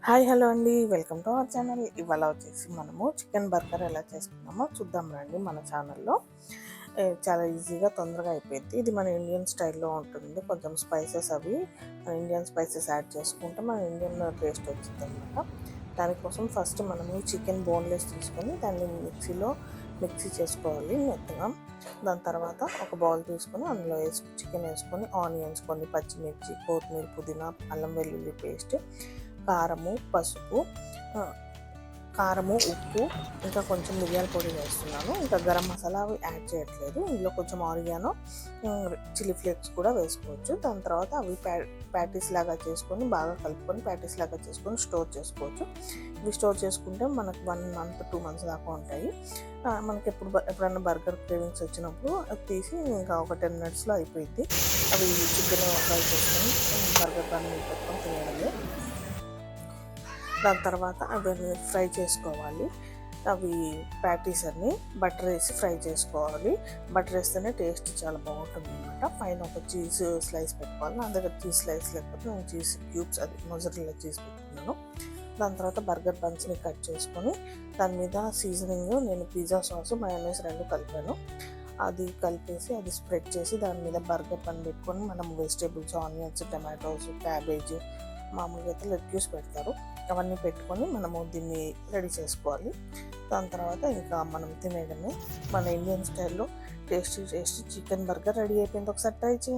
Hi hello అండి, welcome to our channel. ఇవాళ వచ్చేసి మనము చికెన్ బర్గర్ ఎలా చేసుకున్నామో చూద్దాం రండి. మన ఛానల్లో చాలా ఈజీగా తొందరగా అయిపోయింది. ఇది మన ఇండియన్ స్టైల్లో ఉంటుంది. కొంచెం స్పైసెస్ అవి మన ఇండియన్ స్పైసెస్ యాడ్ చేసుకుంటే మన ఇండియన్ టేస్ట్ వచ్చింది అనమాట. దానికోసం ఫస్ట్ మనము చికెన్ బోన్లెస్ తీసుకొని దాన్ని మిక్సీ చేసుకోవాలి మెత్తగా. దాని తర్వాత ఒక బౌల్ తీసుకొని అందులో చికెన్ వేసుకొని ఆనియన్స్, కొన్ని పచ్చిమిర్చి, కొత్తిమీర, పుదీనా, అల్లం వెల్లుల్లి పేస్ట్, కారము, పసుపు, ఉప్పు, ఇంకా కొంచెం మిరియాల పొడి వేస్తున్నాను. ఇంకా గరం మసాలా అవి యాడ్ చేయట్లేదు. ఇందులో కొంచెం ఆరిగానో, చిల్లీ ఫ్లేక్స్ కూడా వేసుకోవచ్చు. దాని తర్వాత అవి ప్యాటీస్ లాగా చేసుకొని బాగా కలుపుకొని ప్యాటీస్ లాగా చేసుకొని స్టోర్ చేసుకోవచ్చు. ఇవి స్టోర్ చేసుకుంటే మనకు 1 month 2 months దాకా ఉంటాయి. మనకి ఎప్పుడన్నా బర్గర్ క్రేవింగ్స్ వచ్చినప్పుడు అది తీసి ఇంకా ఒక 10 minutesలో అయిపోయింది. అవి చికెన్ ఫ్రై చేసుకొని బర్గర్ బన్ పెట్టుకొని తినేయాలి. దాని తర్వాత అవన్నీ ఫ్రై చేసుకోవాలి. అవి ప్యాటీస్ అన్ని బటర్ వేసి ఫ్రై చేసుకోవాలి. బటర్ వేస్తేనే టేస్ట్ చాలా బాగుంటుంది అనమాట. పైన ఒక చీజ్ స్లైస్ పెట్టుకోవాలి. నా దగ్గర చీజ్ స్లైస్ లేకపోతే నేను చీజ్ క్యూబ్స్, అది మొజరెల్లా చీజ్ పెట్టుకున్నాను. దాని తర్వాత బర్గర్ బన్స్ని కట్ చేసుకొని దాని మీద సీజనింగ్ నేను పిజ్జా సాస్, మయోనైస్ 2 కలిపాను. అది కలిపేసి అది స్ప్రెడ్ చేసి దాని మీద బర్గర్ బన్ పెట్టుకొని మనం వెజిటేబుల్స్, ఆనియన్స్, టమాటోస్, క్యాబేజ్, మామూలుగా అయితే లెట్యూస్ పెడతారు, అవన్నీ పెట్టుకొని మనము దీన్ని రెడీ చేసుకోవాలి. దాని తర్వాత ఇంకా మనం తినేయడమే. మన ఇండియన్ స్టైల్లో టేస్టీ చికెన్ బర్గర్ రెడీ అయిపోయింది. ఒకసారి ట్రై చేయండి.